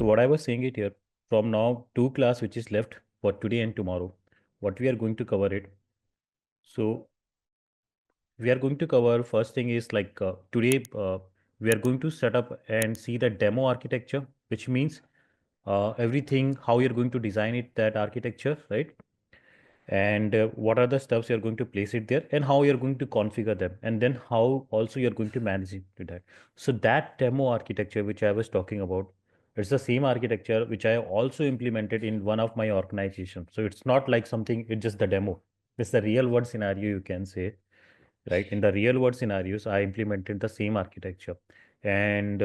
So what I was saying it here, from now two class which is left for today and tomorrow, what we are going to cover it. So we are going to cover first thing is like today we are going to set up and see the demo architecture, which means everything how you're going to design it, that architecture, right? And what are the steps you're going to place it there and how you're going to configure them, and then how also you're going to manage it to that. So that demo architecture which I was talking about, it's the same architecture which I also implemented in one of my organizations. So it's not like something, it's just the demo. It's the real world scenario, you can say, right? In the real world scenarios, I implemented the same architecture, and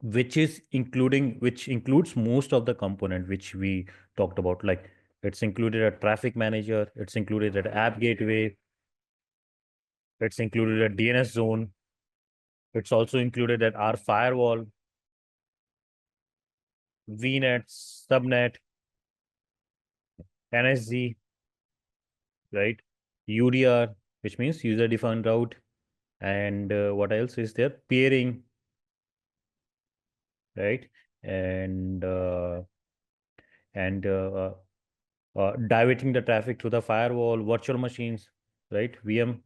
which includes most of the component which we talked about. Like it's included a traffic manager, it's included an app gateway, it's included a DNS zone, it's also included at our firewall, VNet, subnet, NSG, right? UDR, which means user defined route, and what else is there? Peering, right? And and diverting the traffic to the firewall, virtual machines, right? VM,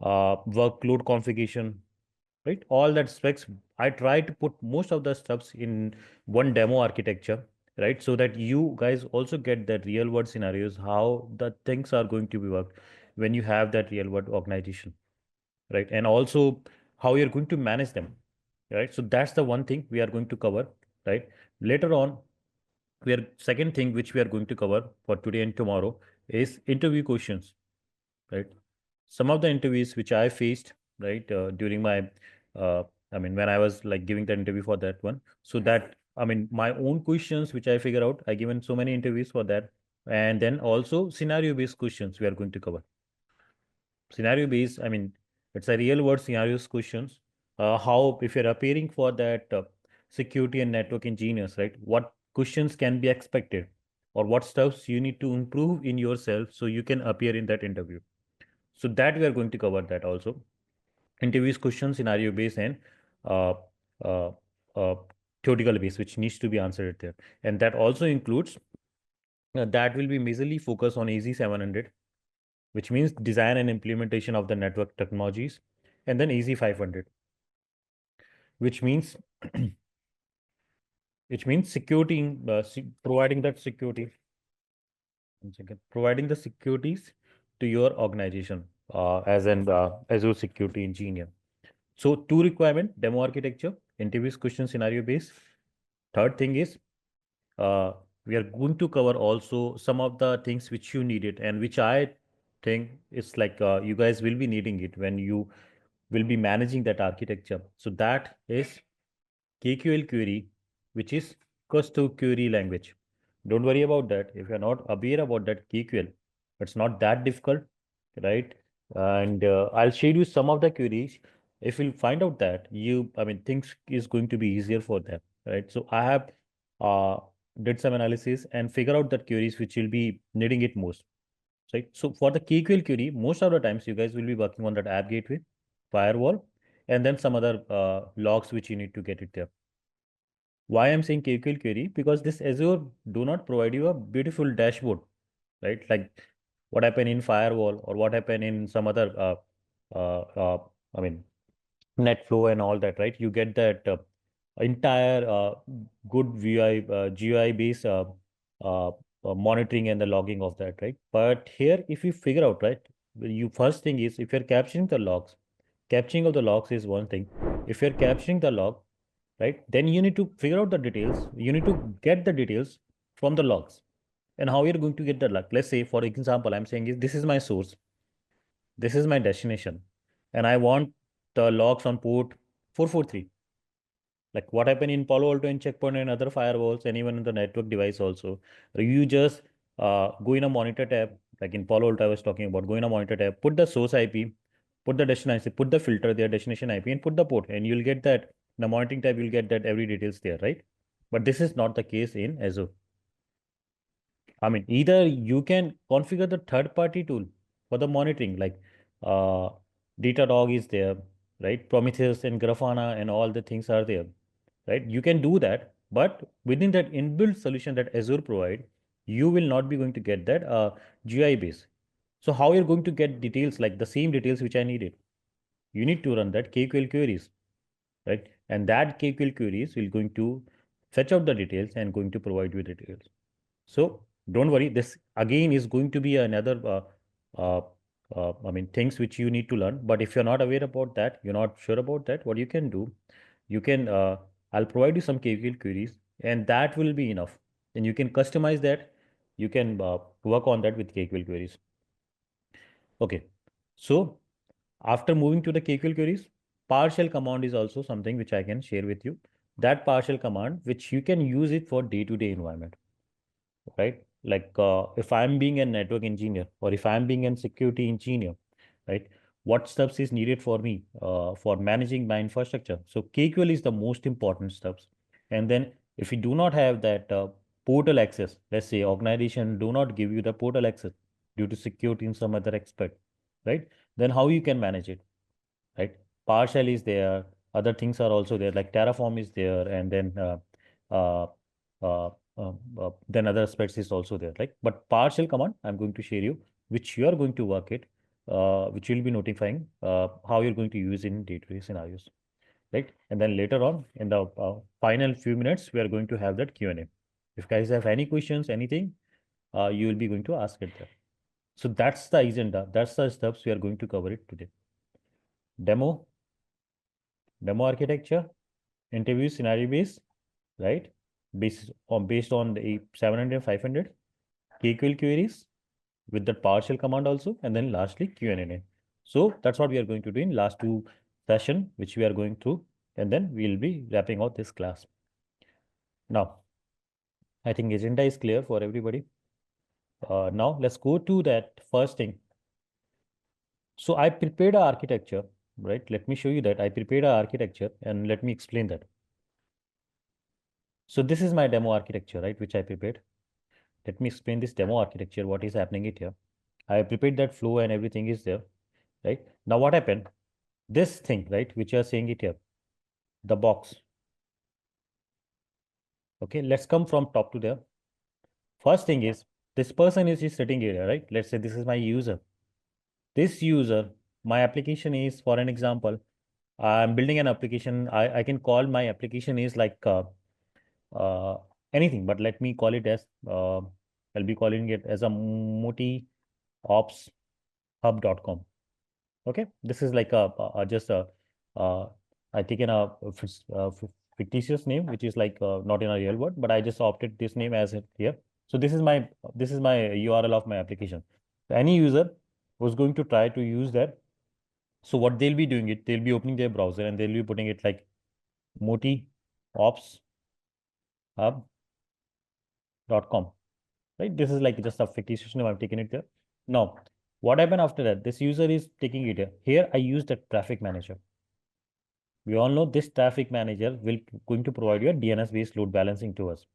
workload configuration, right? All that specs. I try to put most of the stuffs in one demo architecture, right? So that you guys also get that real world scenarios, how the things are going to be worked when you have that real world organization, right? And also how you're going to manage them, right? So that's the one thing we are going to cover, right? Later on, we are second thing which we are going to cover for today and tomorrow is interview questions, right? Some of the interviews which I faced, right, during my, I mean, when I was like giving the interview for that one. So that, I mean, my own questions which I figure out, I given so many interviews for that. And then also scenario-based questions we are going to cover. Scenario-based, I mean, it's a real-world scenarios questions. How, if you're appearing for that security and network engineers, right, what questions can be expected, or what stuffs you need to improve in yourself so you can appear in that interview. So that we are going to cover that also. Interviews question scenario based and uh, uh, uh, theoretical based, which needs to be answered there. And that also includes that will be majorly focused on AZ700, which means design and implementation of the network technologies, and then AZ500, which means which means security, providing that security. One second, providing the securities to your organization as an Azure security engineer. So two requirement, demo architecture, interviews question scenario based. Third thing is uh, we are going to cover also some of the things which you needed and which I think it's like you guys will be needing it when you will be managing that architecture. So that is KQL query, which is custom query language. Don't worry about that. If you're not aware about that KQL, it's not that difficult, right? And I'll share you some of the queries. If you'll find out that you, I mean, things is going to be easier for them, right? So I have uh, did some analysis and figure out that queries which will be needing it most, right? So for the KQL query, most of the times you guys will be working on that app gateway, firewall, and then some other logs which you need to get it there. Why I'm saying KQL query? Because this Azure do not provide you a beautiful dashboard, right? Like what happened in firewall or what happened in some other, I mean, NetFlow and all that, right? You get that entire good VI, GUI based monitoring and the logging of that, right? But here, if you figure out, right, you first thing is if you're capturing the logs, capturing of the logs is one thing. If you're capturing the log, right, then you need to figure out the details. You need to get the details from the logs and how you're going to get the log. Let's say, for example, I'm saying is this is my source, this is my destination, and I want the logs on port 443. Like what happened in Palo Alto and Checkpoint and other firewalls, and even in the network device also. You just go in a monitor tab, like in Palo Alto I was talking about, go in a monitor tab, put the source IP, put the destination, put the filter there, destination IP, and put the port, and you'll get that. In the monitoring tab, you'll get that every details there, right? But this is not the case in Azure. I mean, either you can configure the third-party tool for the monitoring, like uh, Datadog is there, right? Prometheus and Grafana and all the things are there, right? You can do that, But within that inbuilt solution that Azure provide, you will not be going to get that GUI base. So how you're going to get details like the same details which I needed? You need to run that KQL queries, right? And that KQL queries will going to fetch out the details and going to provide you details. So don't worry. This again is going to be another, uh, I mean, things which you need to learn. But if you're not aware about that, you're not sure about that, what you can do, you can, I'll provide you some KQL queries, and that will be enough. And you can customize that. You can work on that with KQL queries. Okay. So after moving to the KQL queries, PowerShell command is also something which I can share with you. That PowerShell command, which you can use it for day-to-day environment, right? Like if I'm being a network engineer or if I'm being a security engineer, right? What steps is needed for me for managing my infrastructure? So KQL is the most important steps. And then if you do not have that portal access, let's say organization do not give you the portal access due to security in some other aspect, right? Then how you can manage it, right? PowerShell is there. Other things are also there, like Terraform is there, and then uh, uh, then other aspects is also there. Like, but PowerShell command, I'm going to share you, which you are going to work it, which will be notifying how you're going to use in day-to-day scenarios, right? And then later on, in the final few minutes, we are going to have that Q&A. If guys have any questions, anything, you will be going to ask it there. So that's the agenda. That's the steps we are going to cover it today. Demo, demo architecture, interview scenario based, right? Based on the 700, 500 KQL queries with that PowerShell command also, and then lastly Q&A. So that's what we are going to do in last two session, which we are going through, and then we'll be wrapping out this class. Now, I think agenda is clear for everybody. Now let's go to that first thing. So I prepared a architecture, right? Let me show you that I prepared a architecture and let me explain that. So this is my demo architecture, right, which I prepared. Let me explain this demo architecture, what is happening it here. I prepared that flow and everything is there, right? Now what happened? This thing, right, which you are saying it here, the box. Okay, let's come from top to there. First thing is, this person is sitting here, right? Let's say this is my user. This user, my application is, for an example, I'm building an application. I can call my application is like uh, anything, but let me call it as, I'll be calling it as a multi-ops-hub.com. Okay, this is like just a uh, I taken a fictitious name, which is like not in a real word, but I just opted this name as it here. So this is my URL of my application. So any user who's going to try to use that, so what they'll be doing it, they'll be opening their browser and they'll be putting it like moti ops hub.com, right? This is like just a fictitious name. I've taken it there. Now, what happened after that? This user is taking it here. Here I use the traffic manager. We all know this traffic manager will going to provide you a DNS based load balancing to us,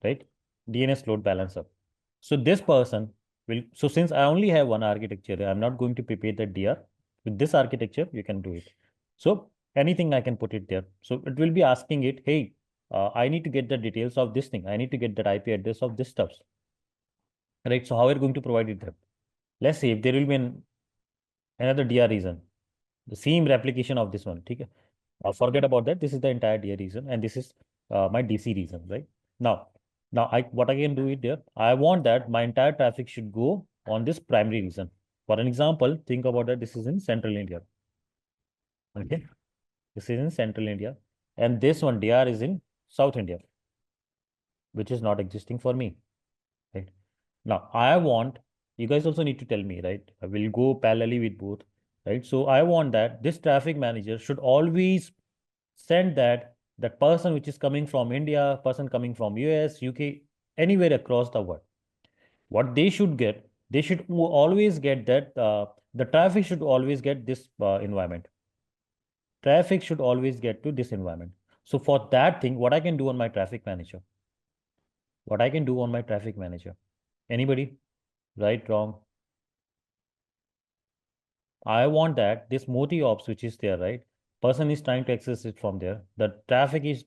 right? DNS load balancer. So this person will, so since I only have one architecture, I'm not going to prepare the DR. With this architecture, you can do it. So anything I can put it there. So it will be asking it, hey, I need to get the details of this thing. I need to get that IP address of this stuff, right? So how are you going to provide it there? Let's say if there will be another DR reason, the same replication of this one. Okay? Forget about that. This is the entire DR reason, and this is my DC reason, right? Now, now what I can do it there. I want that my entire traffic should go on this primary reason. For an example, think about that. This is in Central India. Okay, this is in Central India, and this one DR is in South India, which is not existing for me, right? Now, I want, you guys also need to tell me, right? I will go parallelly with both, right? So I want that this traffic manager should always send that person which is coming from India, person coming from US, UK, anywhere across the world. What they should get, they should always get that the traffic should always get this environment. Traffic should always get to this environment. So for that thing, what I can do on my traffic manager? What I can do on my traffic manager? Anybody? Right, wrong? I want this multi ops which is there, right? Person is trying to access it from there. The traffic is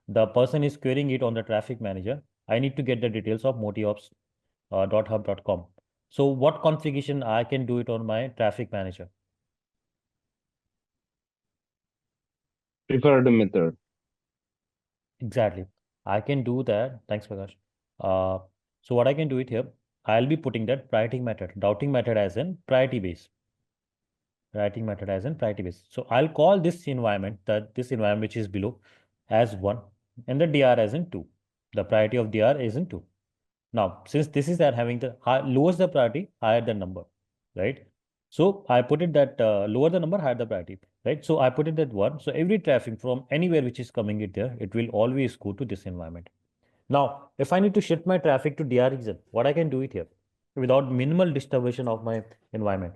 The person is querying it on the traffic manager. I need to get the details of motiops.hub.com. So what configuration I can do it on my traffic manager? Preferred method. Exactly. I can do that. Thanks, Prakash. Uh, so what I can do it here, I'll be putting that routing method as in priority base. Routing method as in priority base. So I'll call this environment which is below as 1 and the DR as in 2. The priority of DR is in 2. Now, since this is that having the lowest the priority, higher the number, right? So I put it that lower the number, higher the priority, right? So I put it that 1. So every traffic from anywhere which is coming it there, it will always go to this environment. Now, if I need to shift my traffic to DR region, what I can do it here without minimal disturbance of my environment.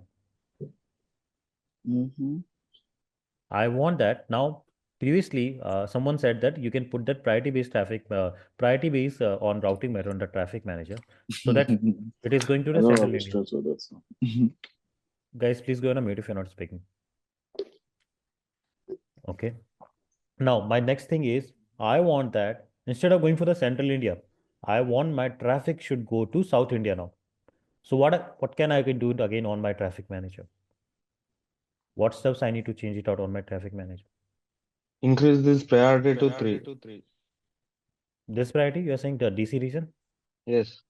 I want that. Now, previously, someone said that you can put that priority base on routing method on the traffic manager so that it is going to I the don't have central a India. stress with that. So. Guys, please go on a mute if you're not speaking. Okay. Now, my next thing is I want that instead of going for the central India, I want my traffic should go to South India now. So what can I do again on my traffic manager? What steps I need to change it out on my traffic manager? Increase this priority to 3. This priority, you're saying the DC region? Yes.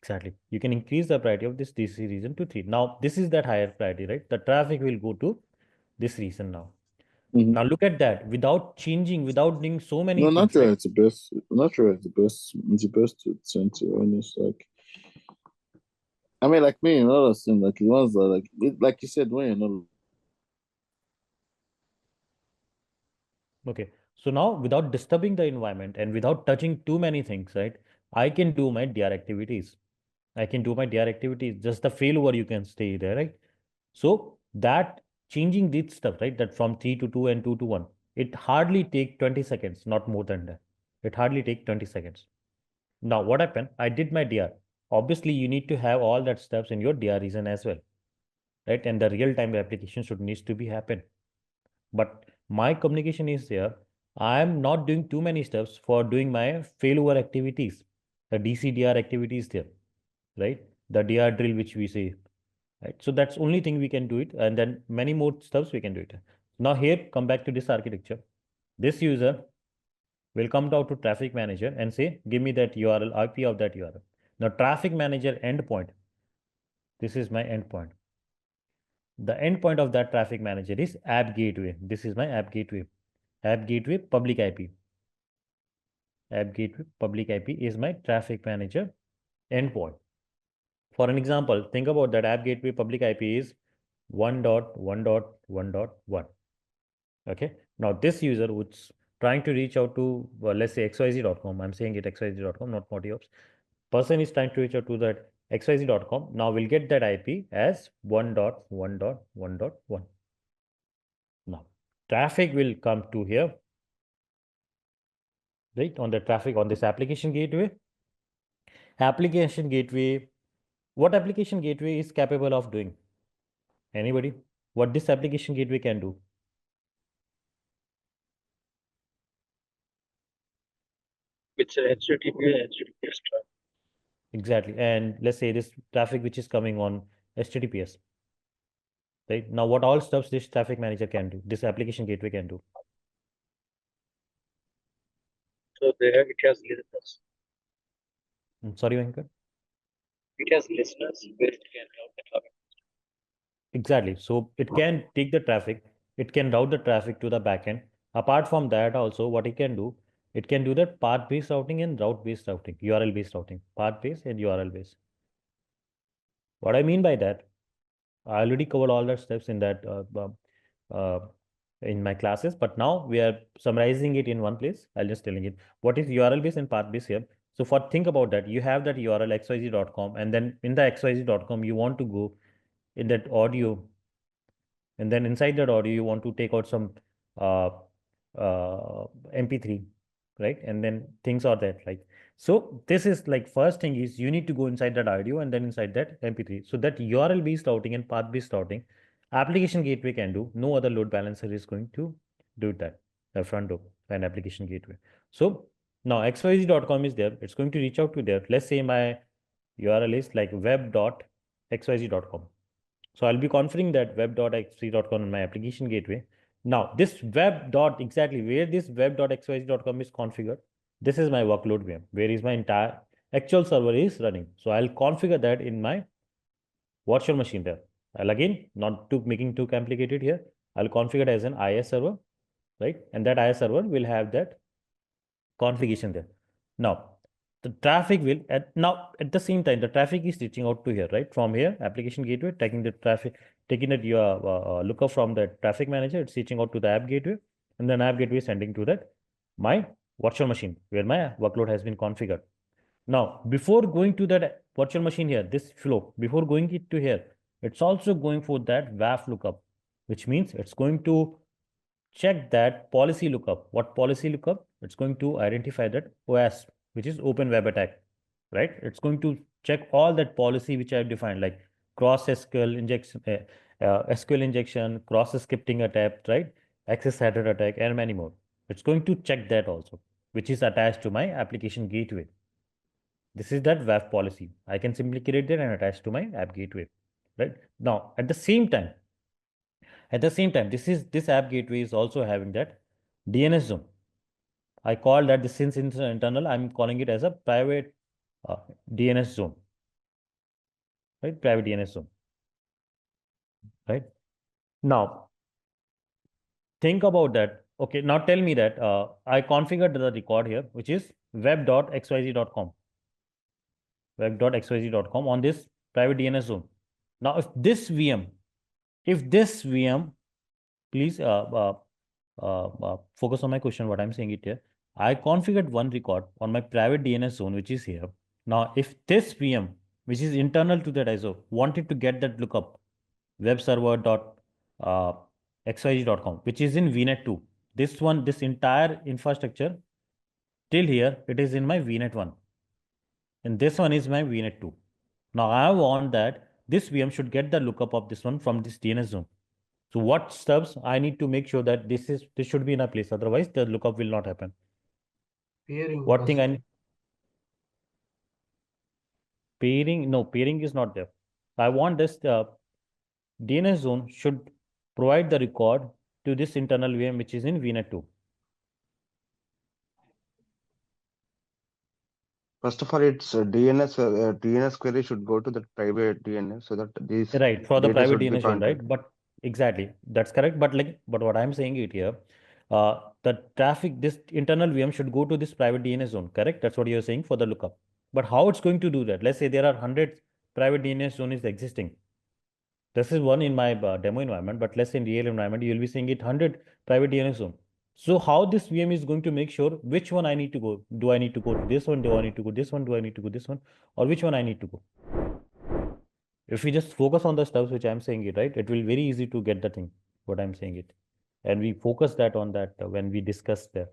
Exactly. You can increase the priority of this DC region to 3. Now, this is that higher priority, right? The traffic will go to this region now. Now, look at that. Without changing, without doing so many No, things, not sure right? it's the best. Not sure it's the best. It's the best to send to honest. Like, I mean, like me, you know, thing, like the ones that like you said, when you know. Okay. So now, without disturbing the environment and without touching too many things, right? I can do my DR activities. I can do my DR activities. Just the failover, you can stay there, right? So that changing this stuff, right? That from 3 to 2 and 2 to 1, it hardly take 20 seconds, not more than that. It hardly take 20 seconds. Now, what happened? I did my DR. Obviously, you need to have all that steps in your DR region as well, right? And the real-time application should needs to be happen. But my communication is there. I am not doing too many steps for doing my failover activities, the DCDR activities there, right? The DR drill, which we say, right? So that's only thing we can do it. And then many more steps we can do it. Now here, come back to this architecture. This user will come down to traffic manager and say, give me that URL, IP of that URL. Now traffic manager endpoint, this is my endpoint. The endpoint of that traffic manager is app gateway. This is my app gateway. App gateway public IP. App gateway public IP is my traffic manager endpoint. For an example, think about that app gateway public IP is 1.1.1.1. Okay. Now this user who's trying to reach out to, well, let's say xyz.com. I'm saying it xyz.com, not Motiops. Person is trying to reach out to that xyz.com. Now we'll get that IP as 1.1.1.1. Now traffic will come to here, right? On the traffic on this application gateway. Application gateway, what application gateway is capable of doing? Anybody? What this application gateway can do? It's a HTTPS traffic. Exactly. And let's say this traffic which is coming on HTTPS. Right? Now, what all steps this traffic manager can do, this application gateway can do? So it has listeners. Sorry, Venkat? It has listeners where it can route the traffic. Exactly. So it can take the traffic, it can route the traffic to the backend. Apart from that, also, what it can do, it can do that path-based routing and route-based routing, URL-based routing, path-based and URL-based. What I mean by that, I already covered all the steps in that uh, in my classes, but now we are summarizing it in one place. I'll just telling it what is URL based and path based here. So for think about that, you have that URL xyz.com, and then in the xyz.com you want to go in that audio, and then inside that audio you want to take out some uh, MP3, right? And then things are that like so. This is like first thing is you need to go inside that audio and then inside that MP3. So that URL based routing and path based routing, application gateway can do. No other load balancer is going to do that. The front door and application gateway. So now xyz.com is there. It's going to reach out to there. Let's say my URL is like web.xyz.com. So I'll be configuring that web.xyz.com in my application gateway. Now this web dot exactly where this web.xyz.com is configured, this is my workload VM, where is my entire actual server is running. So I'll configure that in my virtual machine there. I'll again, not too making too complicated here, I'll configure it as an IS server, right? And that IS server will have that configuration there. Now, the traffic will at the same time the traffic is reaching out to here, right? From here, application gateway taking the traffic, taking that your lookup from the traffic manager, it's reaching out to the app gateway, and then app gateway is sending to that my virtual machine where my workload has been configured. Now, before going to that virtual machine here, this flow, before going it to here, it's also going for that WAF lookup, which means it's going to check that policy lookup. What policy lookup? It's going to identify that OS, which is Open Web Attack, right? It's going to check all that policy which I've defined, like cross SQL injection, SQL injection, cross scripting attack, right? Access header attack, and many more. It's going to check that also, which is attached to my application gateway. This is that WAF policy. I can simply create that and attach to my app gateway, right? Now, at the same time, this app gateway is also having that DNS zone. I call that this since it's internal, I'm calling it as a private DNS zone, right? Private DNS zone, right? Now, think about that. Okay, now tell me that I configured the record here, which is web.xyz.com, web.xyz.com on this private DNS zone. Now, if this VM, please focus on my question, what I'm saying it here. I configured one record on my private DNS zone, which is here. Now, if this VM, which is internal to that ISO, wanted to get that lookup, web server.xyz.com, which is in VNet 2. This one, this entire infrastructure till here, it is in my VNet 1. And this one is my VNet 2. Now, I want that this VM should get the lookup of this one from this DNS zone. So what steps I need to make sure that this should be in a place, otherwise the lookup will not happen. Peering. What thing I need? Peering? No, peering is not there. I want this DNS zone should provide the record to this internal VM which is in VNet 2. First of all, it's DNS query should go to the private DNS so that these Right, for the data private should be DNS zone, pointed. right? But exactly, that's correct. But what I'm saying it here, the traffic, this internal VM should go to this private DNS zone, correct? That's what you're saying for the lookup. But how it's going to do that? Let's say there are 100 private DNS zone is existing. This is one in my demo environment, but let's say in real environment, you'll be seeing it 100 private DNS zone. So how this VM is going to make sure which one I need to go? Do I need to go to this one? Do I need to go this one? Do I need to go this one? Or which one I need to go? If we just focus on the stuff which I'm saying it, right, it will very easy to get the thing, what I'm saying it. And we focus that on that when we discuss there.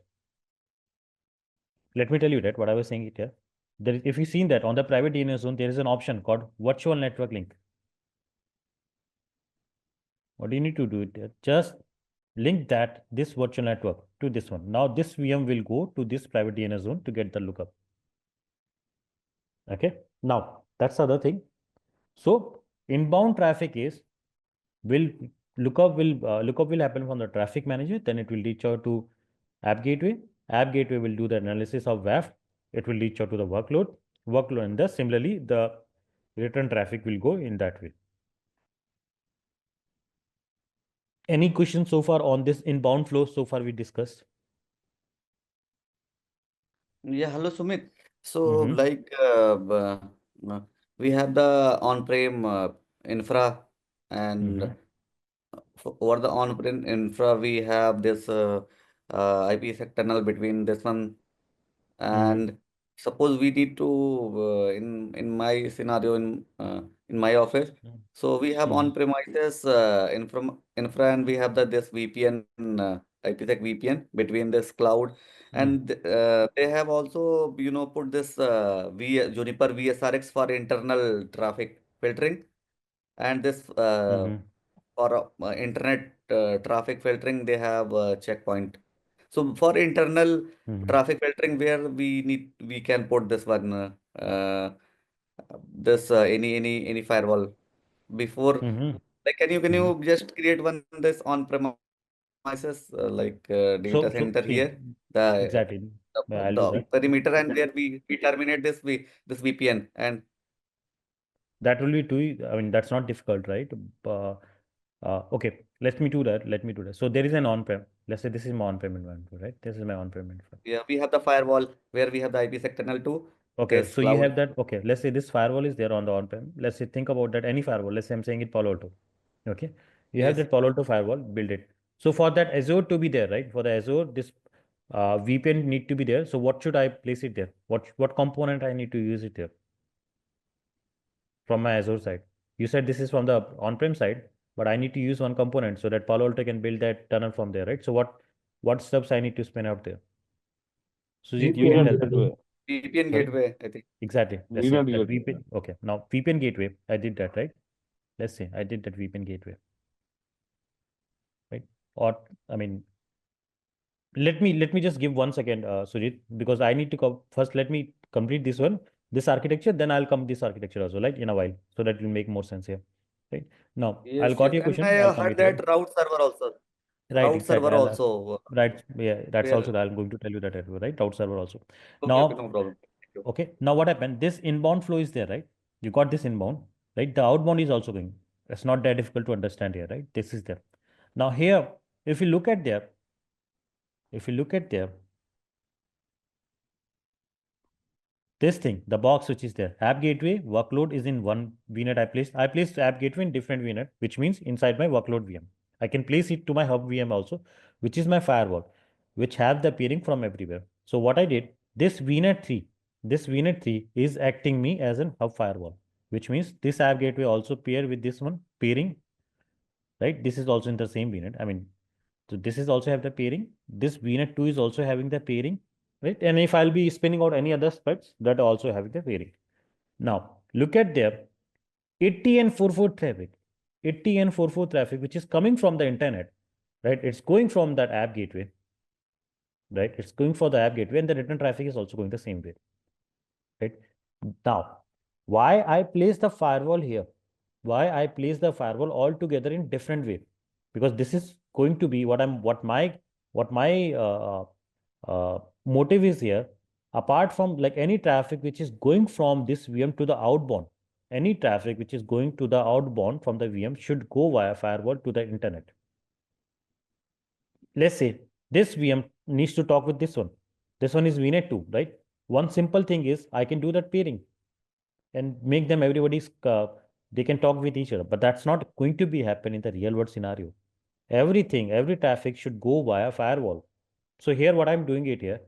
Let me tell you that what I was saying it here. There, if you've seen that on the private DNS zone, there is an option called virtual network link. What do you need to do? Just link that this virtual network to this one. Now this VM will go to this private DNS zone to get the lookup. Okay. Now that's the other thing. So inbound traffic is lookup will happen from the traffic manager. Then it will reach out to app gateway. App gateway will do the analysis of WAF. It will reach out to the workload, and thus similarly the return traffic will go in that way. Any questions so far on this inbound flow so far we discussed? Yeah, hello Sumit. So Mhm. like we have the on-prem infra, and Mhm. over the on-prem infra we have this IPSec tunnel between this one, and suppose we need to in my scenario in my office, so we have Mhm. on-premises infra, and we have this VPN, IPSec VPN between this cloud, and they have also put this Juniper VSRX for internal traffic filtering, and this for internet traffic filtering they have checkpoint. So for internal Mhm. traffic filtering, where we can put this one, any firewall before. Mhm. Like, can Mhm. you just create one this on premises data So center see, here, the exactly. Yeah, I'll do that. perimeter, and where we terminate this VPN, and That will be too, I mean, that's not difficult, right? Okay, let me do that. Let me do that. So there is an on-prem. Let's say this is my on-prem environment, right? This is my on-prem environment. yeah, we have the firewall where we have the IPsec tunnel to Okay, this so you cloud. have that. Okay, let's say this firewall is there on the on-prem. Let's say think about that any firewall. Let's say I'm saying it Palo Alto. Okay, you have Yes, that Palo Alto firewall, build it. So for that Azure to be there, right? For the Azure, this VPN need to be there. So what should I place it there? What component I need to use it there from my Azure side? You said this is from the on-prem side, but I need to use one component so that Palo Alto can build that tunnel from there, right? So what steps I need to spin out there? Sujit, you can VPN help me. gateway. VPN Sorry. gateway, I think. Exactly. Let's say VNet that gateway. VPN. Okay. Now VPN gateway. I did that, right? Let's say I did that VPN gateway, right? Or I mean, let me just give 1 second, Sujit, because I need to first. Let me complete this architecture. Then I'll come this architecture also, like in a while, so that will make more sense here, right? Now I'll Yes, got yes. your And question. I I'll come heard it here. that route server also. Right. Route Exactly. server also, Right. Yeah. That's where, also that I'm going to tell you that, right? Route server also. okay, okay, Now, no problem. Thank you. okay. Now what happened? This inbound flow is there, right? You got this inbound, right? The outbound is also going. It's not that difficult to understand here, right? This is there. Now here, if you look at there, if you look at there, this thing, the box which is there, app gateway workload is in one VNet. I placed app gateway in different VNet, which means inside my workload VM. I can place it to my hub VM also, which is my firewall, which have the peering from everywhere. So what I did, this VNet 3 is acting me as an hub firewall, which means this app gateway also pair with this one peering, right? This is also in the same VNet. I mean, so this is also have the pairing. This VNet 2 is also having the pairing, right? And if I'll be spinning out any other specs, that also having the pairing. Now, look at there, 80 and 44 traffic, 80 and 44 traffic, which is coming from the internet, right? It's going from that app gateway, right? It's going for the app gateway, and the return traffic is also going the same way, right? Now, why I place the firewall here? Why I place the firewall all together in different way? Because this is going to be what my motive is here. Apart from like any traffic which is going from this VM to the outbound, any traffic which is going to the outbound from the VM should go via firewall to the internet. Let's say this VM needs to talk with this one. This one is VNet 2, right? One simple thing is I can do that pairing and make them everybody's they can talk with each other, but that's not going to be happen in the real world scenario. Every traffic should go via firewall. So here what I'm doing it here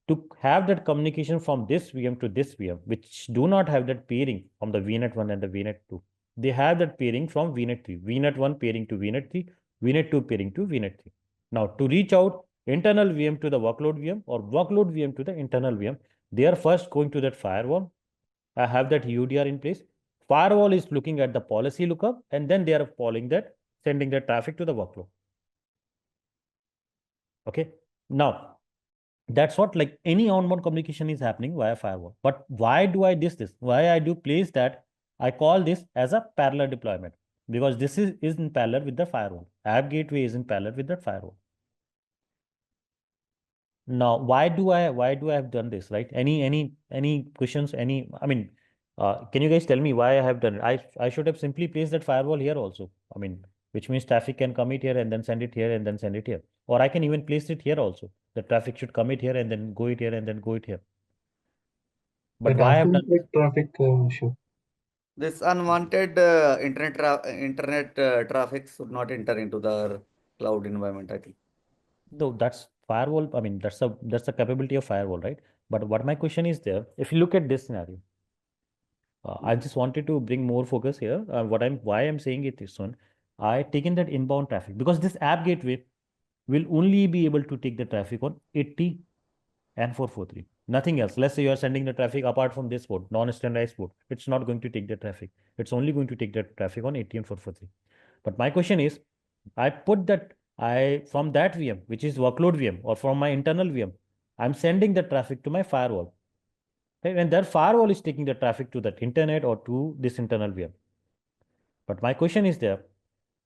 to have that communication from this VM to this VM, which do not have that pairing from the VNet 1 and the VNet 2. They have that pairing from VNet 3, VNet 1 pairing to VNet 3, VNet 2 pairing to VNet 3. Now to reach out internal VM to the workload VM or workload VM to the internal VM, they are first going to that firewall. I have that UDR in place. Firewall is looking at the policy lookup, and then they are following that, sending the traffic to the workload. Okay. Now, that's what like any outbound communication is happening via firewall. But why do I this? Why I do place that? I call this as a parallel deployment because this is in parallel with the firewall. App gateway is in parallel with that firewall. Now, why do I have done this, right? Any questions? I mean, can you guys tell me why I have done it? I should have simply placed that firewall here also. I mean, which means traffic can commit here and then send it here and then send it here. Or I can even place it here also. The traffic should commit here and then go it here and then go it here. But That why I have done asymmetric traffic issue. This unwanted internet traffic should not enter into the cloud environment, I think. no, that's firewall. I mean, that's the capability of firewall, right? But what my question is there, if you look at this scenario, I just wanted to bring more focus here. Why I'm saying it is one. I taken that inbound traffic because this app gateway will only be able to take the traffic on 80 and 443. Nothing else. Let's say you are sending the traffic apart from this port, non-standardized port. It's not going to take the traffic. It's only going to take the traffic on 80 and 443. But my question is, from that VM, which is workload VM, or from my internal VM, I'm sending the traffic to my firewall. Right? And that firewall is taking the traffic to that internet or to this internal VM. But my question is there,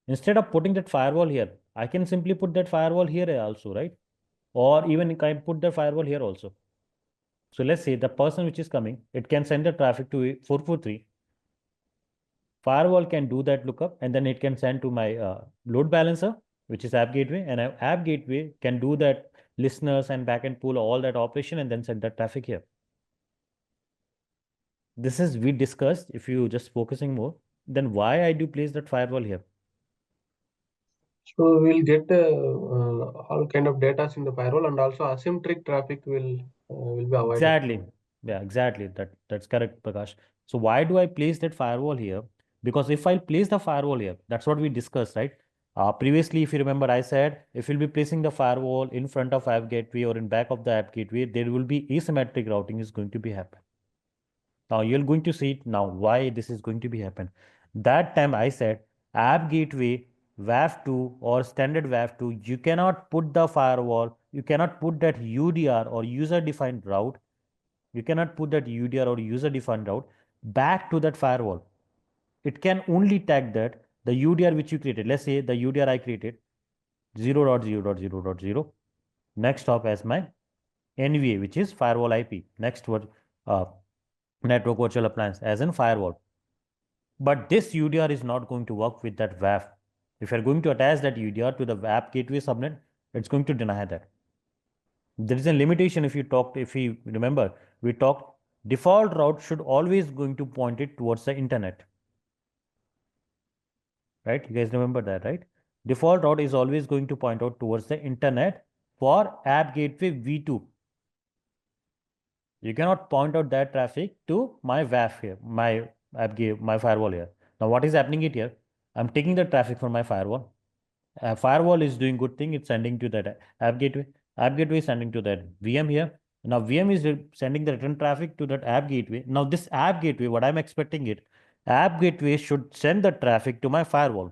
instead of putting that firewall here, I can simply put that firewall here also, right? Or even I can put the firewall here also. So let's say the person which is coming, it can send the traffic to 443. Firewall can do that lookup, and then it can send to my load balancer, which is app gateway, and app gateway can do that listeners and backend pool, all that operation, and then send that traffic here. This is we discussed. If you just focusing more, then why I do place that firewall here? So we'll get all kind of data in the firewall, and also asymmetric traffic will be avoided. Exactly. Yeah, exactly. That's correct, Prakash. So why do I place that firewall here? Because if I place the firewall here, that's what we discussed, right? Previously, if you remember, I said if you'll be placing the firewall in front of app gateway or in back of the app gateway, there will be asymmetric routing is going to be happen. Now you're going to see it now why this is going to be happen. That time I said app gateway WAF2 or standard WAF2, you cannot put the firewall, you cannot put that UDR or user defined route, you cannot put that UDR or user defined route back to that firewall. It can only tag that the UDR which you created. Let's say the UDR I created 0.0.0.0 next hop as my NVA, which is firewall IP. Next word network virtual appliance as in firewall. But this UDR is not going to work with that WAF. If you're going to attach that UDR to the WAF gateway subnet, it's going to deny that. There is a limitation if you remember, we talked default route should always going to point it towards the internet. Right? You guys remember that, right? Default route is always going to point out towards the internet for app gateway V2. You cannot point out that traffic to my WAF here, my my firewall here. Now, what is happening it here? I'm taking the traffic from my firewall. Firewall is doing good thing. It's sending to that app gateway. App gateway is sending to that VM here. Now, VM is sending the return traffic to that app gateway. Now, this app gateway, what I'm expecting it, app gateway should send the traffic to my firewall,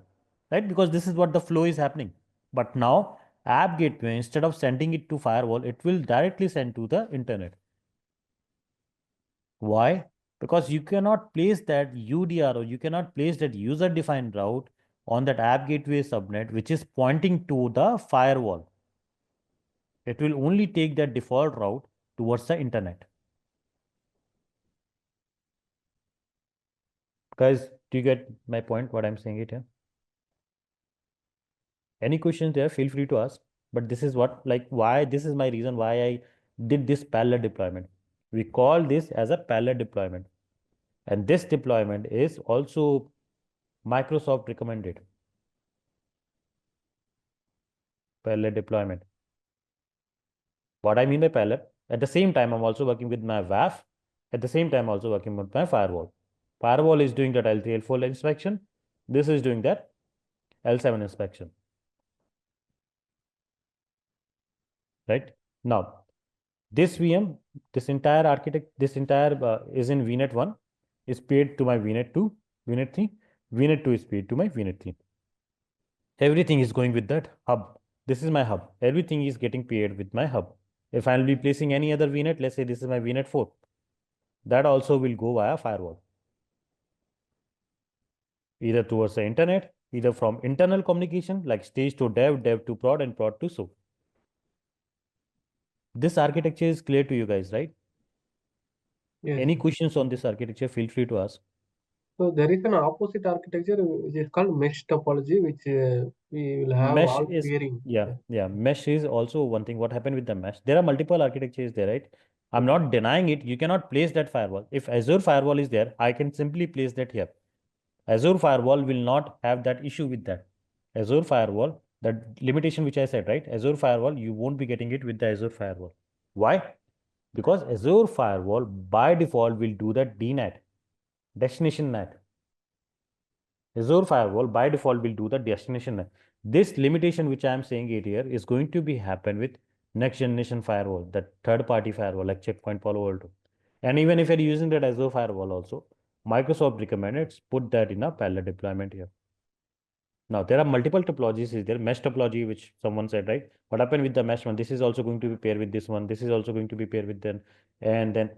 right? Because this is what the flow is happening. But now, app gateway, instead of sending it to firewall, it will directly send to the internet. Why? Because you cannot place that UDR or you cannot place that user defined route on that app gateway subnet, which is pointing to the firewall. It will only take that default route towards the internet. Guys, do you get my point? What I'm saying it here? Any questions there? Feel free to ask. But this is what, like, why this is my reason why I did this parallel deployment. We call this as a parallel deployment. And this deployment is also Microsoft recommended. Parallel deployment. What I mean by parallel, at the same time, I'm also working with my WAF. At the same time, also working with my firewall. Firewall is doing that L3, L4 inspection. This is doing that L7 inspection. Right? Now, this VM, this entire architect, this entire is in VNet 1, is paid to my VNet 2, VNet 3. VNet 2 is paid to my VNet 3. Everything is going with that hub. This is my hub. Everything is getting paired with my hub. If I'll be placing any other VNet, let's say this is my VNet 4, that also will go via firewall. Either towards the internet, either from internal communication like stage to dev, dev to prod, and prod to so. This architecture is clear to you guys, right? Yes. Any questions on this architecture, feel free to ask. So there is an opposite architecture which is called mesh topology, which we will have Mesh all is, peering. yeah, mesh is also one thing. What happened with the mesh? There are multiple architectures there, right? I'm not denying it. You cannot place that firewall. If Azure firewall is there, I can simply place that here. Azure firewall will not have that issue with that. Azure firewall, that limitation which I said, right? Azure firewall, you won't be getting it with the Azure firewall. Why? Because Azure firewall by default will do that DNAT, destination NAT. Azure firewall by default will do the destination NAT. This limitation which I am saying it here is going to be happen with next generation firewall, that third party firewall like Checkpoint, Palo Alto. And even if you're using that Azure firewall also, Microsoft recommended put that in a parallel deployment here. Now there are multiple topologies. Is there mesh topology, which someone said, right? What happened with the mesh one? This is also going to be paired with this one. This is also going to be paired with them, and then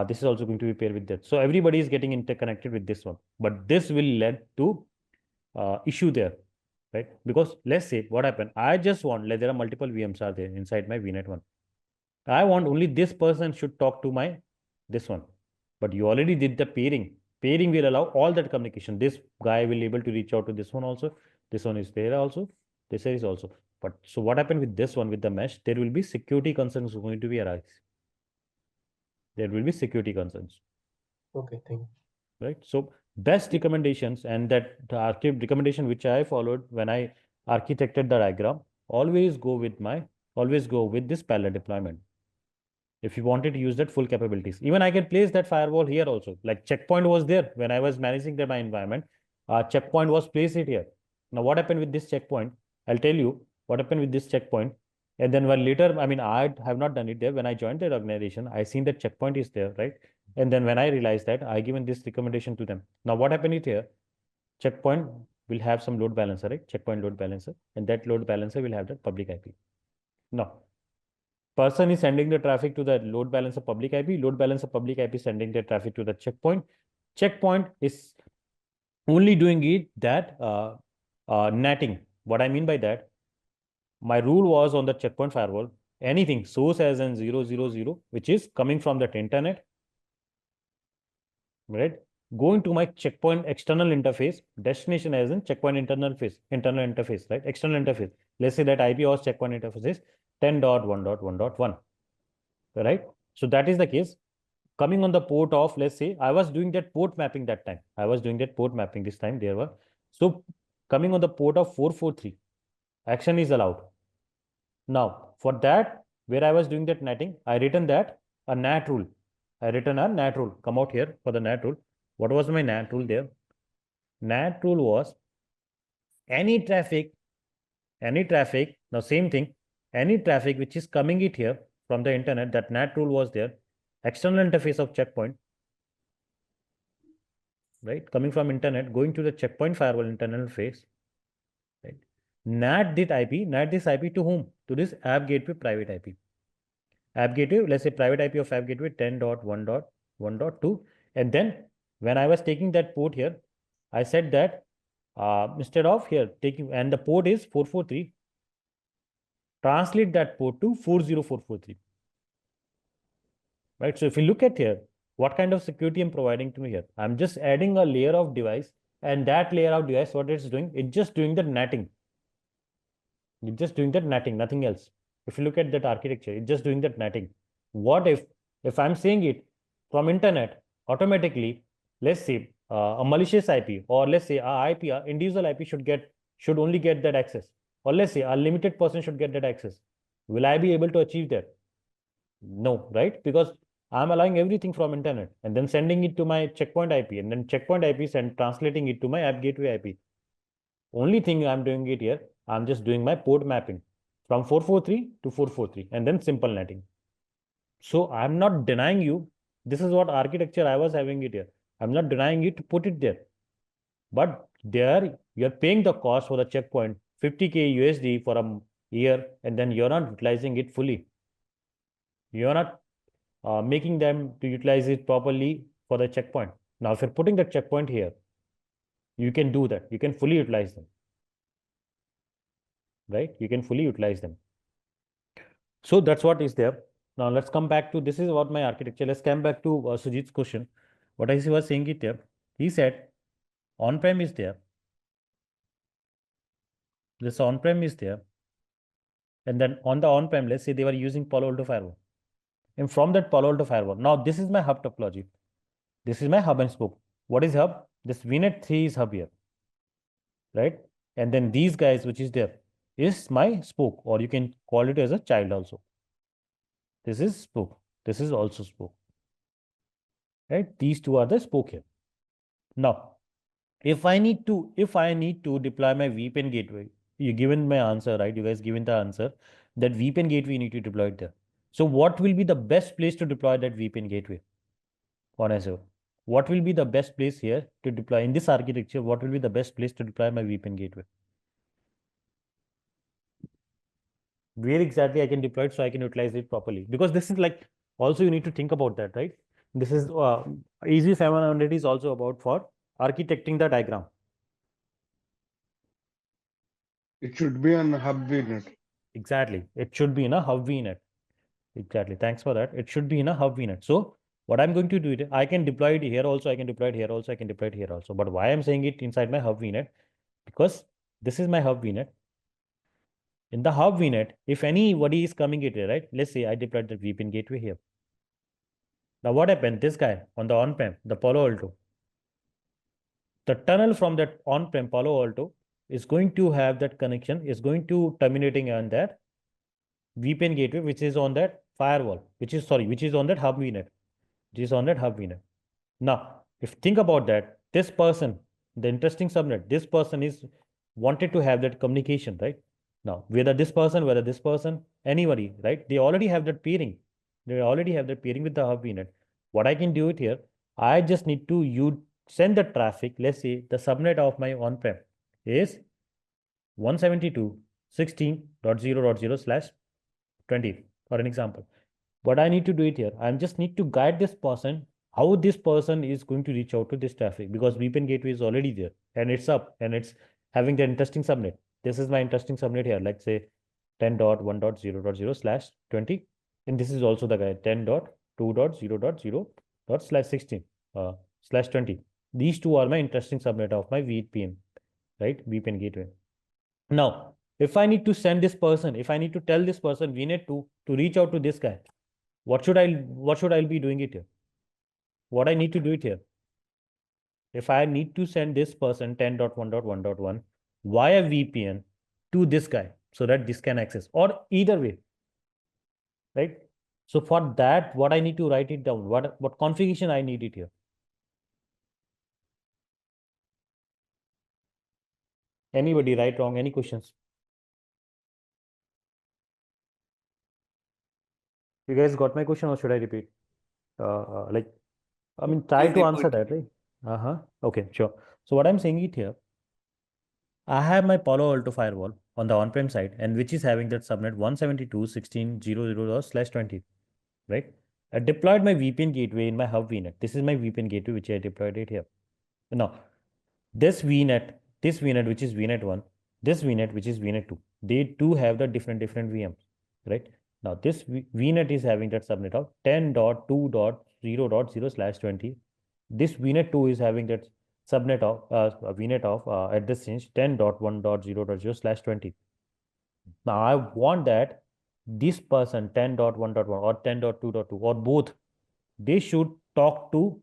this is also going to be paired with that. So everybody is getting interconnected with this one, but this will lead to issue there, right? Because let's say what happened. I just want, like, there are multiple VMs are there inside my VNet one. I want only this person should talk to my this one, but you already did the pairing. Pairing will allow all that communication. This guy will able to reach out to this one also. This one is there also. This is also. But so what happened with this one with the mesh? There will be security concerns going to be arise. There will be security concerns. Okay, thank you. Right. So best recommendations, and that the recommendation which I followed when I architected the diagram, always go with this parallel deployment. If you wanted to use that full capabilities, even I can place that firewall here also. Like checkpoint was there when I was managing my environment. Checkpoint was placed it here. Now what happened with this checkpoint? I'll tell you what happened with this checkpoint. And then when later, I mean, I have not done it there. When I joined that organization, I seen that checkpoint is there, right? And then when I realized that, I given this recommendation to them. Now what happened it here? Checkpoint will have some load balancer, right? Checkpoint load balancer, and that load balancer will have that public IP. Now, person is sending the traffic to the load balancer public IP. Load balancer public IP sending the traffic to the checkpoint. Checkpoint is only doing it that netting. What I mean by that, my rule was on the checkpoint firewall, anything source as in 000, which is coming from that internet, right? Going to my checkpoint external interface, destination as in checkpoint internal interface, right? External interface. Let's say that IP host checkpoint interface is 10.1.1.1, right? So that is the case. Coming on the port of, let's say, I was doing that port mapping that time. I was doing that port mapping this time. There were, so coming on the port of 443, action is allowed. Now, for that, where I was doing that netting, I written that a NAT rule. I written a NAT rule. Come out here for the NAT rule. What was my NAT rule there? NAT rule was any traffic, now same thing, any traffic which is coming it here from the internet, that NAT rule was there, external interface of checkpoint, right? Coming from internet, going to the checkpoint firewall internal face, right? NAT this IP to whom? To this app gateway private IP. App gateway, let's say private IP of app gateway 10.1.1.2. And then when I was taking that port here, I said that instead of here taking, and the port is 443, translate that port to 40443. Right. So if you look at here, what kind of security I'm providing to me here? I'm just adding a layer of device, and that layer of device, what it's doing, it's just doing the netting. It's just doing that netting, nothing else. If you look at that architecture, it's just doing that netting. What if I'm saying it from internet, automatically, let's say a malicious IP, or let's say a IP, individual IP should only get that access, or let's say a limited person should get that access. Will I be able to achieve that? No, right? Because I'm allowing everything from internet and then sending it to my checkpoint IP, and then checkpoint IP and translating it to my app gateway IP. Only thing I'm doing it here, I'm just doing my port mapping from 443 to 443, and then simple netting. So I'm not denying you. This is what architecture I was having it here. I'm not denying you to put it there. But there you're paying the cost for the checkpoint, 50K USD for a year, and then you're not utilizing it fully. You're not making them to utilize it properly for the checkpoint. Now, if you're putting the checkpoint here, you can do that. You can fully utilize them, right? You can fully utilize them. So that's what is there. Now let's come back to, this is what my architecture. Let's come back to Sujit's question. What I was saying it there. He said on-prem is there. This on-prem is there. And then on the on-prem, let's say they were using Palo Alto firewall. And from that Palo Alto firewall, now this is my hub topology. This is my hub and spoke. What is hub? This VNet 3 is hub here, right? And then these guys, which is there, is my spoke, or you can call it as a child also. This is spoke. This is also spoke, right? These two are the spoke here. Now, if I need to deploy my VPN gateway, you given my answer, right? You guys given the answer that VPN gateway you need to deploy it there. So what will be the best place to deploy that VPN gateway on Azure? What will be the best place here to deploy in this architecture? What will be the best place to deploy my VPN gateway? Where exactly I can deploy it so I can utilize it properly? Because this is like, also you need to think about that, right? This is Easy 700 is also about for architecting the diagram. It should be on hub VNet. Exactly. It should be in a hub VNet. Exactly. Thanks for that. It should be in a hub VNet. So what I'm going to do it, I can deploy it here also, I can deploy it here also, I can deploy it here also. But why I'm saying it inside my hub VNet? Because this is my hub VNet. In the hub VNet, if anybody is coming here, right? Let's say I deployed the VPN gateway here. Now what happened? This guy on the on-prem, the Palo Alto, the tunnel from that on-prem Palo Alto is going to have that connection, is going to terminating on that VPN gateway, which is on that firewall, which is on that hub VNet, which is on that hub VNet. Now, if think about that, this person, the interesting subnet, this person is wanted to have that communication, right? Now, whether this person, anybody, right? They already have that peering. They already have that peering with the hub VNet. What I can do it here, I just need to send the traffic. Let's say the subnet of my on-prem is 172.16.0.0/20 for an example. What I need to do it here, I just need to guide this person how this person is going to reach out to this traffic, because VPN gateway is already there and it's up and it's having the interesting subnet. This is my interesting subnet here, like say 10.1.0.0/20, and this is also the guy 10.2.0.0/16 /20. These two are my interesting subnet of my VPN, right? VPN gateway. Now, if I need to send this person, if I need to tell this person VNet to reach out to this guy, what should I be doing it here? What I need to do it here? If I need to send this person 10.1.1.1 via VPN to this guy so that this can access, or either way, right? So for that, what I need to write it down, what configuration I need it here? Anybody, right, wrong, any questions? You guys got my question, or should I repeat? Like, I mean, try Please to repeat. answer that, right? Okay, sure. So what I'm saying it here, I have my Palo Alto firewall on the on-prem side, and which is having that subnet 172.16.0.0/20, right? I deployed my VPN gateway in my hub VNet. This is my VPN gateway, which I deployed it here. Now, this VNet, which is VNet 1, this VNet, which is VNet 2, they do have the different VMs, right? Now, this VNet is having that subnet of 10.2.0.0/20. This VNet 2 is having that subnet of VNet of at this range 10.1.0.0/20. Now, I want that this person 10.1.1 or 10.2.2 or both, they should talk to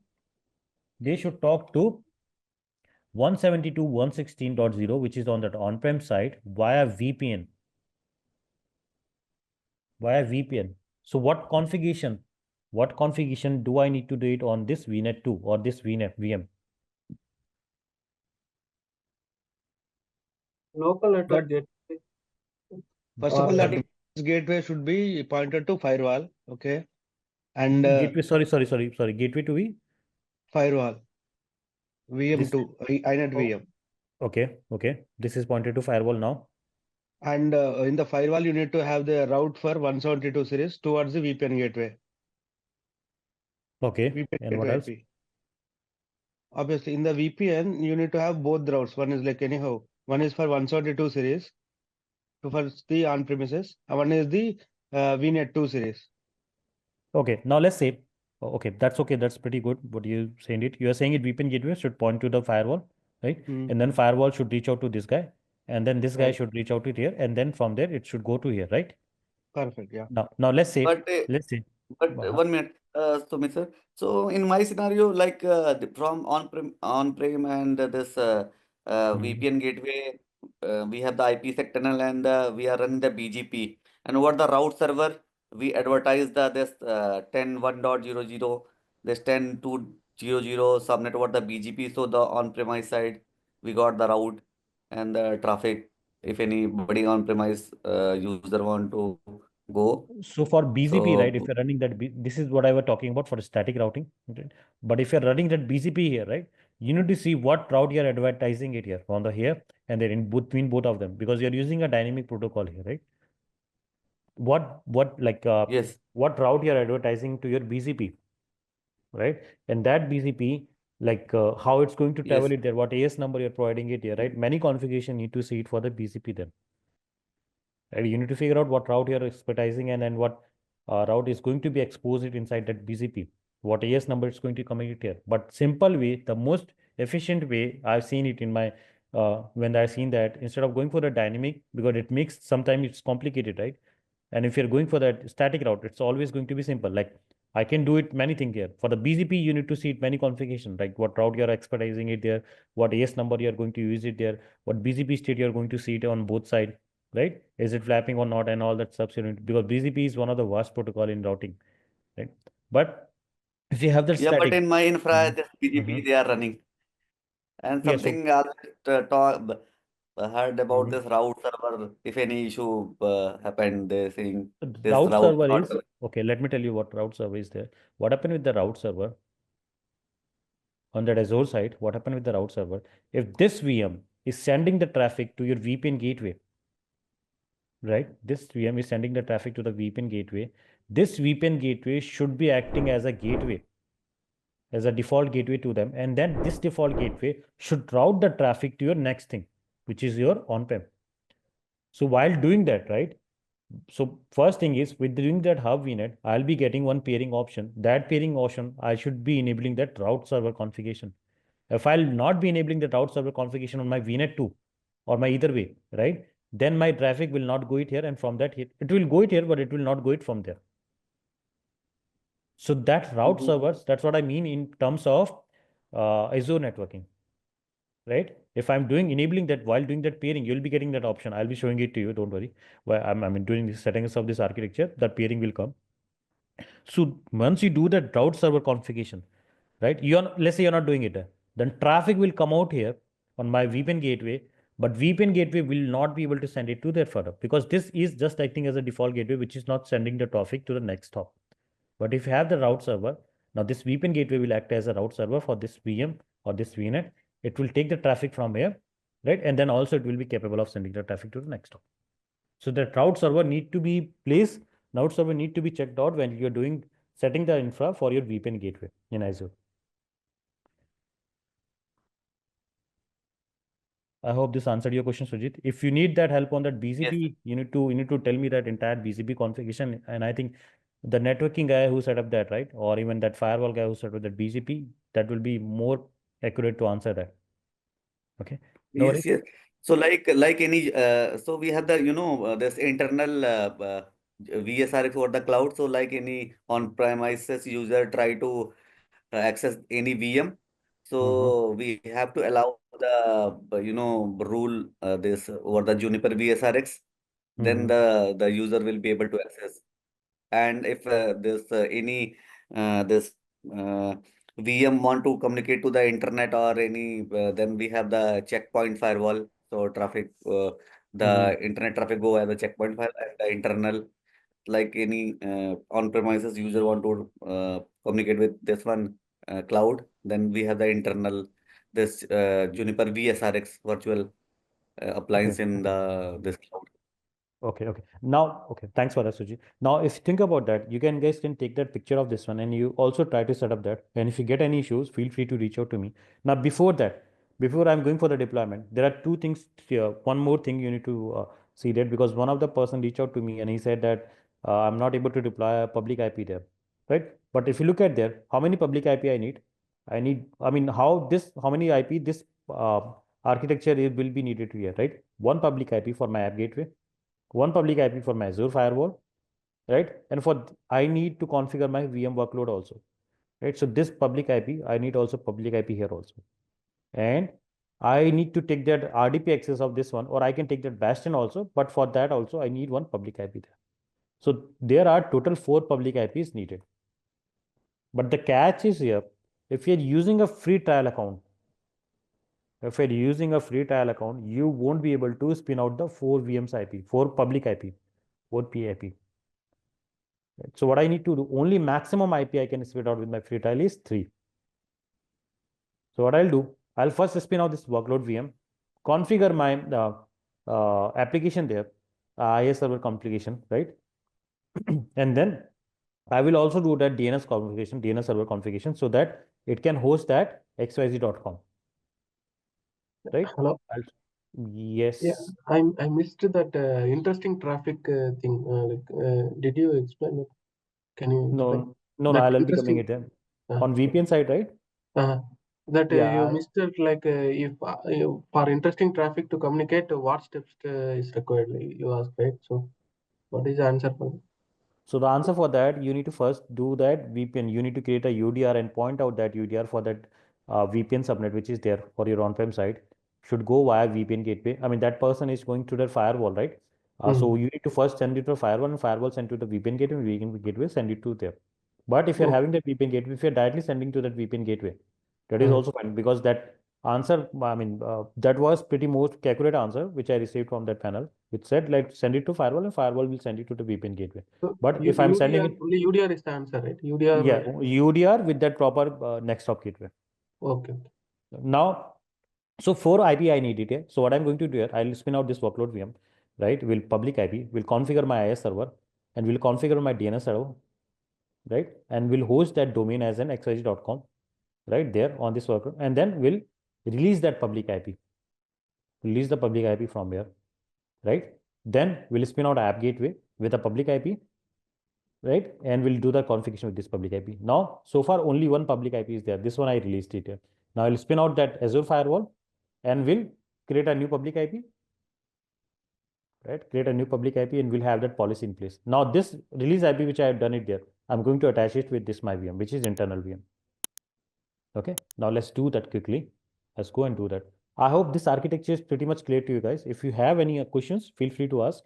172.116.0, which is on that on-prem side via VPN. So what configuration do I need to do it on this VNet 2 or this VNet VM? Local network gateway. First of Or all, that Starting- gateway should be pointed to firewall. Okay. And Gateway, sorry. Gateway to V? firewall. This- VM2, iNet Oh. VM. Okay. This is pointed to firewall now. And in the firewall, you need to have the route for 172 series towards the VPN gateway. Okay. VPN And what gateway else? IP. Obviously, in the VPN, you need to have both the routes. One is like anyhow, one is for 172 series for the on-premises, and one is the VNet 2 series. Okay. Now let's say, okay, that's okay. That's pretty good. What you saying it? You are saying it VPN gateway should point to the firewall, right? Hmm. And then firewall should reach out to this guy, and then this guy Right. should reach out to here, and then from there it should go to here, right? Perfect. Yeah. Now let's say, But But Uh-huh. 1 minute, Sumit sir. So in my scenario, like from on-prem and this VPN gateway, we have the IPSec tunnel and we are running the BGP. And over the route server, we advertise this 10.1.0.0, this 10.2.0.0 subnet over the BGP. So the on-premise side, we got the route and the traffic. If anybody on-premise user want to go. So for BGP, right, if So you're running that, this is what I was talking about for static routing. Okay? But if you're running that BGP here, right, you need to see what route you're advertising it here on the here and then in between both of them, because you're using a dynamic protocol here, right? what like Yes. what route you're advertising to your BCP, right? And that BCP, like how it's going to travel Yes. it there, what AS number you're providing it here, right? Many configuration need to see it for the BCP then. Right? You need to figure out what route you're expertising and then what route is going to be exposed inside that BCP. What AS number is going to communicate here. But simple way, the most efficient way I've seen it in my when I've seen that instead of going for the dynamic, because it makes sometimes it's complicated, right? And if you're going for that static route, it's always going to be simple. Like I can do it many things here. For the BGP, you need to see it many configuration, like what route you're expertising it there, what AS number you're going to use it there, what BGP state you're going to see it on both sides, right? Is it flapping or not, and all that stuff. Because BGP is one of the worst protocol in routing, right? But if you have the Yeah, but static, in my infra, Mhm. this BGP Mhm. they are running. And Yeah, so something I heard about Mhm. this route server. If any issue happened, they saying this route route server not. is okay. Let me tell you what route server is there. What happened with the route server? On that Azure side, what happened with the route server? If this VM is sending the traffic to your VPN gateway, right? This VM is sending the traffic to the VPN gateway. This VPN gateway should be acting as a gateway, as a default gateway to them. And then this default gateway should route the traffic to your next thing, which is your on-prem. So while doing that, right? So first thing is with doing that hub VNet, I'll be getting one pairing option. That pairing option, I should be enabling that route server configuration. If I'll not be enabling the route server configuration on my VNet 2 or my either way, right? Then my traffic will not go it here, and from that it will go it here, but it will not go it from there. So that route servers, that's what I mean in terms of Azure networking, right? If I'm doing enabling that while doing that pairing, you'll be getting that option. I'll be showing it to you. Don't worry. While I'm doing the settings of this architecture, that pairing will come. So once you do that route server configuration, right? Let's say you're not doing it, then traffic will come out here on my VPN gateway, but VPN gateway will not be able to send it to that further because this is just acting as a default gateway, which is not sending the traffic to the next hop. But if you have the route server, now this VPN gateway will act as a route server for this VM or this VNet. It will take the traffic from here, right? And then also it will be capable of sending the traffic to the next hop. So the route server need to be placed. Route server need to be checked out when you're doing setting the infra for your VPN gateway in Azure. I hope this answered your question, Sujit. If you need that help on that Yes. BCP, you need to tell me that entire BCP configuration. And I think the networking guy who set up that, right, or even that firewall guy who set up that BCP, that will be more accurate to answer that. Okay, no Yes, worries. yes. So like any so we have the this internal VSRX over the cloud. So like any on-premises user try to access any VM. Mm-hmm. So we have to allow the rule this over the Juniper VSRX. Then Mm-hmm. the user will be able to access. And if this any this uh, VM want to communicate to the internet or any, then we have the checkpoint firewall. So traffic, Mm-hmm. the internet traffic go as a checkpoint file, and the internal, like any on-premises user want to communicate with this one cloud, then we have the internal this Juniper VSRX virtual Okay. appliance in Okay. the this cloud. Okay, okay. Now, okay, thanks for that, Suji. Now, if you think about that, you guys can take that picture of this one and you also try to set up that. And if you get any issues, feel free to reach out to me. Now, before that, before I'm going for the deployment, there are two things here. One more thing you need to see that because one of the person reached out to me and he said that I'm not able to deploy a public IP there, right? But if you look at there, how many public IP I need? I mean, how many IP this architecture will be needed to here, right? One public IP for my app gateway, one public IP for my Azure firewall, right? And I need to configure my VM workload also, right? So this public IP, I need also public IP here also. And I need to take that RDP access of this one, or I can take that Bastion also, but for that also, I need one public IP there. So there are total 4 public IPs needed. But the catch is here, if you're using a free trial account, you won't be able to spin out the 4 VMs IP, 4 public IP, 4 PIP. Right? So what I need to do, only maximum IP I can spit out with my free trial is 3. So what I'll do, I'll first spin out this workload VM, configure my application there, IS server configuration, right? And then I will also do that DNS configuration, DNS server configuration, so that it can host that xyz.com. Right? Hello. Yes. Yeah, I missed that interesting traffic thing. Did you explain it? Can you explain? No, That I'll be coming interesting. it there. On VPN side, right? That Yeah, you missed it. Like if for interesting traffic to communicate, what steps is required? You asked, right? So, what is the answer for that? So the answer for that, you need to first do that VPN. You need to create a UDR and point out that UDR for that VPN subnet, which is there for your on-prem site, should go via VPN gateway. I mean, that person is going to the firewall, right? So you need to first send it to a firewall, and firewall send to the VPN gateway, and VPN gateway send it to there. But if you're having the VPN gateway, if you're directly sending to that VPN gateway, that is also fine, because that answer, I mean, that was pretty most accurate answer which I received from that panel. It said like send it to firewall, and firewall will send it to the VPN gateway. So But if I'm sending it, only UDR is the answer, right? UDR. yeah, UDR with that proper next hop gateway. Okay. Now, so for IP I need it here. So what I'm going to do here, I'll spin out this workload VM, right? We'll public IP, we'll configure my IS server, and we'll configure my DNS server, right? And we'll host that domain as an xyz.com, right there on this workload, and then we'll release that public IP. Release the public IP from here, right? Then we'll spin out app gateway with a public IP, right? And we'll do the configuration with this public IP. Now, so far only one public IP is there. This one I released it here. Now I'll spin out that Azure firewall and we'll create a new public IP, right? Create a new public IP and we'll have that policy in place. Now this release IP, which I have done it there, I'm going to attach it with this my VM, which is internal VM. Okay, now let's do that quickly. Let's go and do that. I hope this architecture is pretty much clear to you guys. If you have any questions, feel free to ask.